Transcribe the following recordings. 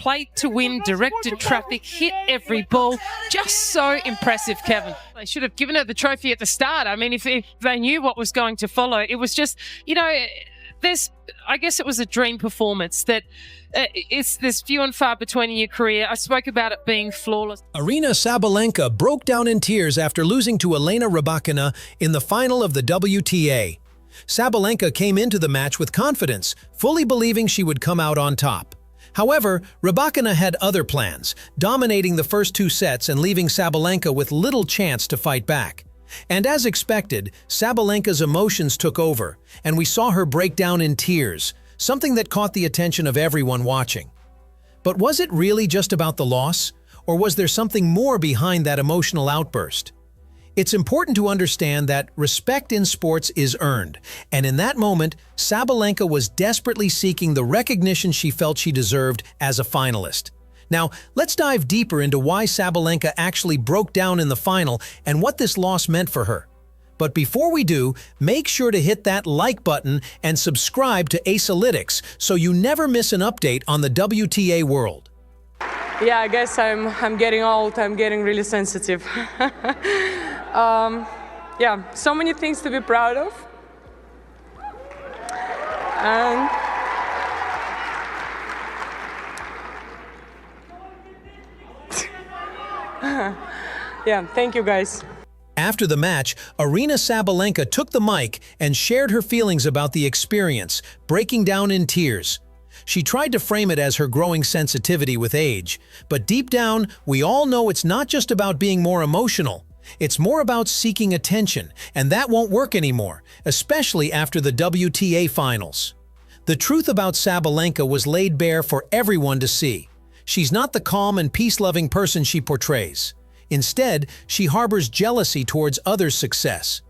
played to win, directed traffic, hit every ball. Just so impressive, Kevin. They should have given her the trophy at the start. I mean, if they knew what was going to follow, it was just, I guess it was a dream performance that there's few and far between in your career. I spoke about it being flawless. Aryna Sabalenka broke down in tears after losing to Elena Rybakina in the final of the WTA. Sabalenka came into the match with confidence, fully believing she would come out on top. However, Rybakina had other plans, dominating the first two sets and leaving Sabalenka with little chance to fight back. And as expected, Sabalenka's emotions took over, and we saw her break down in tears, something that caught the attention of everyone watching. But was it really just about the loss, or was there something more behind that emotional outburst? It's important to understand that respect in sports is earned, and in that moment, Sabalenka was desperately seeking the recognition she felt she deserved as a finalist. Now, let's dive deeper into why Sabalenka actually broke down in the final and what this loss meant for her. But before we do, make sure to hit that like button and subscribe to Acelytics so you never miss an update on the WTA world. Yeah, I guess I'm getting old. I'm getting really sensitive. Yeah, so many things to be proud of. And yeah, thank you guys. After the match, Aryna Sabalenka took the mic and shared her feelings about the experience, breaking down in tears. She tried to frame it as her growing sensitivity with age, but deep down, we all know it's not just about being more emotional. It's more about seeking attention, and that won't work anymore, especially after the WTA finals. The truth about Sabalenka was laid bare for everyone to see. She's not the calm and peace-loving person she portrays. Instead, she harbors jealousy towards others' success.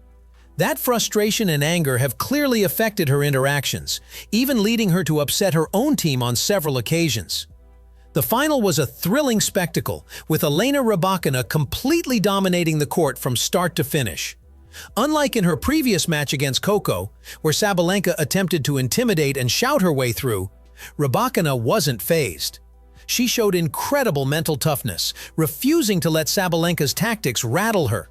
That frustration and anger have clearly affected her interactions, even leading her to upset her own team on several occasions. The final was a thrilling spectacle, with Elena Rybakina completely dominating the court from start to finish. Unlike in her previous match against Coco, where Sabalenka attempted to intimidate and shout her way through, Rybakina wasn't fazed. She showed incredible mental toughness, refusing to let Sabalenka's tactics rattle her.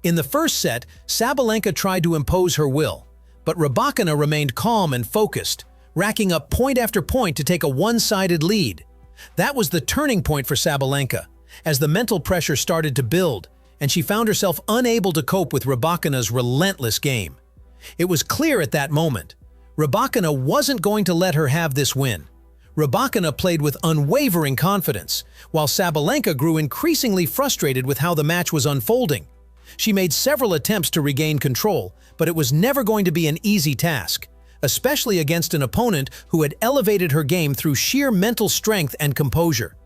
In the first set, Sabalenka tried to impose her will, but Rybakina remained calm and focused, racking up point after point to take a one-sided lead. That was the turning point for Sabalenka, as the mental pressure started to build, and she found herself unable to cope with Rybakina's relentless game. It was clear at that moment, Rybakina wasn't going to let her have this win. Rybakina played with unwavering confidence, while Sabalenka grew increasingly frustrated with how the match was unfolding. She made several attempts to regain control, but it was never going to be an easy task, especially against an opponent who had elevated her game through sheer mental strength and composure.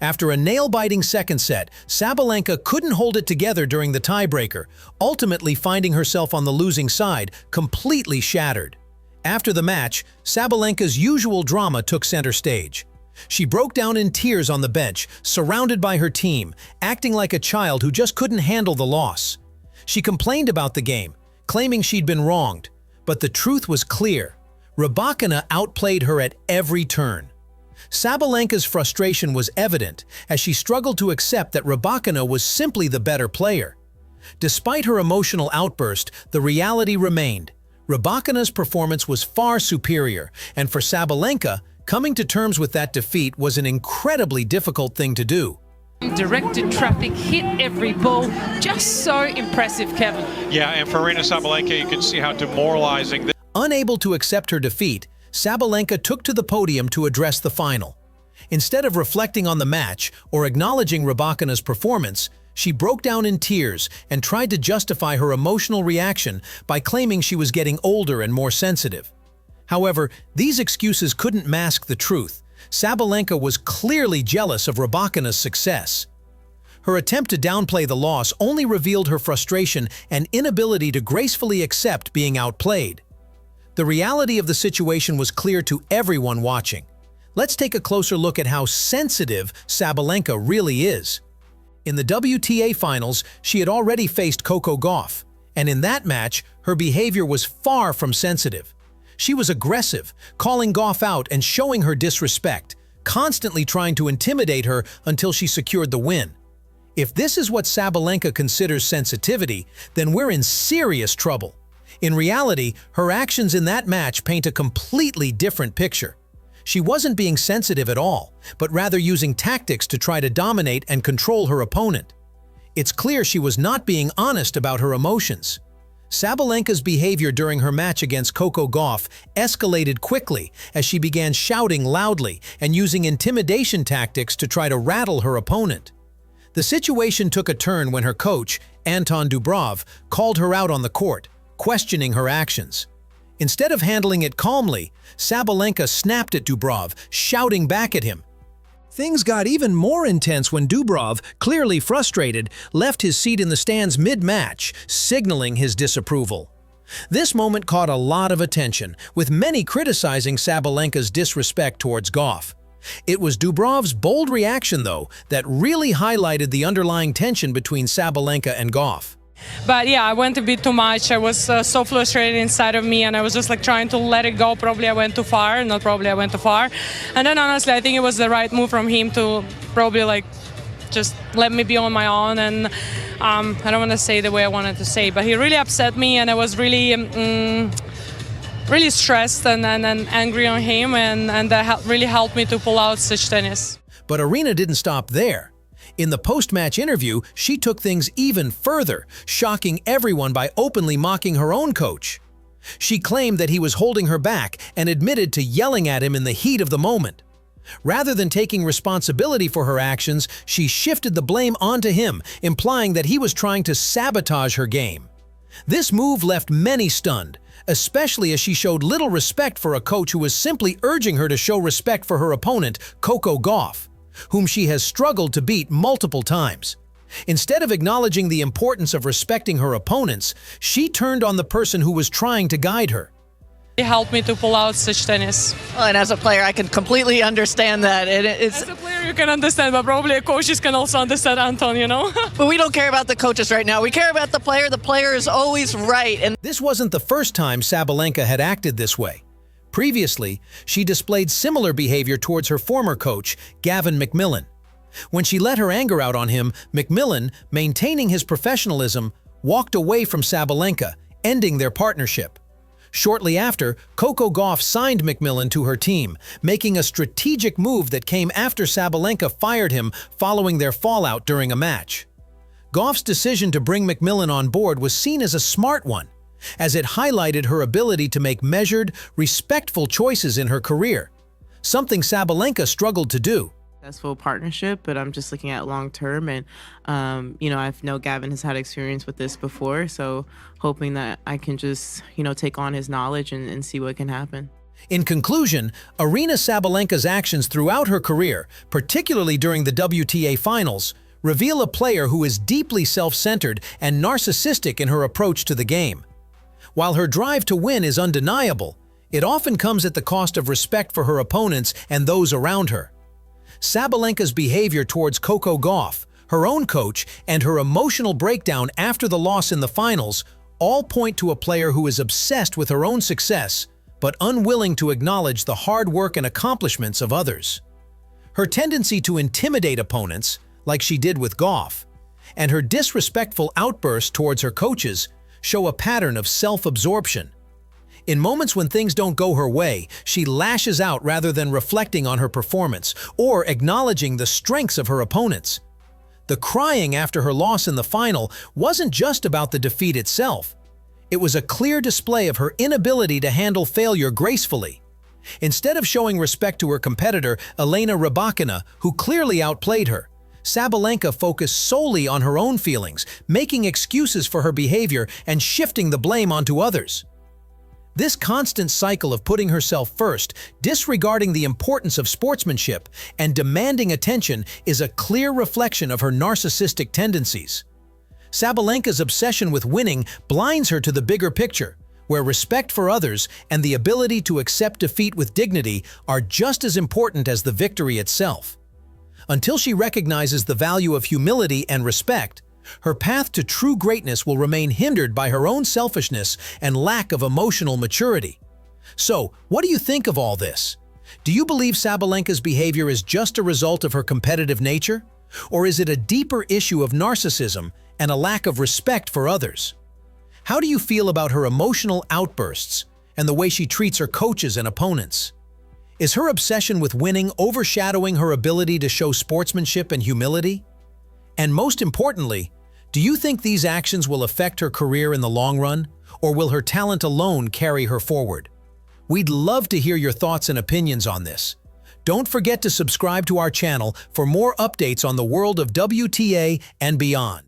After a nail-biting second set, Sabalenka couldn't hold it together during the tiebreaker, ultimately finding herself on the losing side, completely shattered. After the match, Sabalenka's usual drama took center stage. She broke down in tears on the bench, surrounded by her team, acting like a child who just couldn't handle the loss. She complained about the game, claiming she'd been wronged, but the truth was clear. Rybakina outplayed her at every turn. Sabalenka's frustration was evident as she struggled to accept that Rybakina was simply the better player. Despite her emotional outburst, the reality remained. Rybakina's performance was far superior, and for Sabalenka, coming to terms with that defeat was an incredibly difficult thing to do. Directed traffic, hit every ball. Just so impressive, Kevin. Yeah, and for Aryna Sabalenka, you can see how demoralizing this. Unable to accept her defeat, Sabalenka took to the podium to address the final. Instead of reflecting on the match or acknowledging Rybakina's performance, she broke down in tears and tried to justify her emotional reaction by claiming she was getting older and more sensitive. However, these excuses couldn't mask the truth. Sabalenka was clearly jealous of Rybakina's success. Her attempt to downplay the loss only revealed her frustration and inability to gracefully accept being outplayed. The reality of the situation was clear to everyone watching. Let's take a closer look at how sensitive Sabalenka really is. In the WTA finals, she had already faced Coco Gauff, and in that match, her behavior was far from sensitive. She was aggressive, calling Gauff out and showing her disrespect, constantly trying to intimidate her until she secured the win. If this is what Sabalenka considers sensitivity, then we're in serious trouble. In reality, her actions in that match paint a completely different picture. She wasn't being sensitive at all, but rather using tactics to try to dominate and control her opponent. It's clear she was not being honest about her emotions. Sabalenka's behavior during her match against Coco Gauff escalated quickly as she began shouting loudly and using intimidation tactics to try to rattle her opponent. The situation took a turn when her coach, Anton Dubrov, called her out on the court, questioning her actions. Instead of handling it calmly, Sabalenka snapped at Dubrov, shouting back at him. Things got even more intense when Dubrov, clearly frustrated, left his seat in the stands mid-match, signaling his disapproval. This moment caught a lot of attention, with many criticizing Sabalenka's disrespect towards Gauff. It was Dubrov's bold reaction, though, that really highlighted the underlying tension between Sabalenka and Gauff. But yeah, I went a bit too much. I was so frustrated inside of me, and I was just like trying to let it go. Probably I went too far, not probably I went too far. And then honestly, I think it was the right move from him to probably like just let me be on my own. And I don't want to say the way I wanted to say, but he really upset me, and I was really really stressed and angry on him, and that really helped me to pull out such tennis. But Aryna didn't stop there. In the post-match interview, she took things even further, shocking everyone by openly mocking her own coach. She claimed that he was holding her back and admitted to yelling at him in the heat of the moment. Rather than taking responsibility for her actions, she shifted the blame onto him, implying that he was trying to sabotage her game. This move left many stunned, especially as she showed little respect for a coach who was simply urging her to show respect for her opponent, Coco Gauff, whom she has struggled to beat multiple times. Instead of acknowledging the importance of respecting her opponents, she turned on the person who was trying to guide her. It helped me to pull out such tennis. Well, and as a player, I can completely understand that. It's As a player, you can understand, but probably coaches can also understand, Anton, you know? But we don't care about the coaches right now. We care about the player. The player is always right. And This wasn't the first time Sabalenka had acted this way. Previously, she displayed similar behavior towards her former coach, Gavin McMillan. When she let her anger out on him, McMillan, maintaining his professionalism, walked away from Sabalenka, ending their partnership. Shortly after, Coco Gauff signed McMillan to her team, making a strategic move that came after Sabalenka fired him following their fallout during a match. Gauff's decision to bring McMillan on board was seen as a smart one, as it highlighted her ability to make measured, respectful choices in her career, something Sabalenka struggled to do. Successful partnership, but I'm just looking at long term, and I know Gavin has had experience with this before, so hoping that I can just take on his knowledge and see what can happen. In conclusion, Aryna Sabalenka's actions throughout her career, particularly during the WTA finals, reveal a player who is deeply self-centered and narcissistic in her approach to the game. While her drive to win is undeniable, it often comes at the cost of respect for her opponents and those around her. Sabalenka's behavior towards Coco Gauff, her own coach, and her emotional breakdown after the loss in the finals all point to a player who is obsessed with her own success, but unwilling to acknowledge the hard work and accomplishments of others. Her tendency to intimidate opponents, like she did with Gauff, and her disrespectful outbursts towards her coaches show a pattern of self-absorption. In moments when things don't go her way, she lashes out rather than reflecting on her performance or acknowledging the strengths of her opponents. The crying after her loss in the final wasn't just about the defeat itself. It was a clear display of her inability to handle failure gracefully. Instead of showing respect to her competitor, Elena Rybakina, who clearly outplayed her, Sabalenka focused solely on her own feelings, making excuses for her behavior and shifting the blame onto others. This constant cycle of putting herself first, disregarding the importance of sportsmanship, and demanding attention is a clear reflection of her narcissistic tendencies. Sabalenka's obsession with winning blinds her to the bigger picture, where respect for others and the ability to accept defeat with dignity are just as important as the victory itself. Until she recognizes the value of humility and respect, her path to true greatness will remain hindered by her own selfishness and lack of emotional maturity. So, what do you think of all this? Do you believe Sabalenka's behavior is just a result of her competitive nature? Or is it a deeper issue of narcissism and a lack of respect for others? How do you feel about her emotional outbursts and the way she treats her coaches and opponents? Is her obsession with winning overshadowing her ability to show sportsmanship and humility? And most importantly, do you think these actions will affect her career in the long run, or will her talent alone carry her forward? We'd love to hear your thoughts and opinions on this. Don't forget to subscribe to our channel for more updates on the world of WTA and beyond.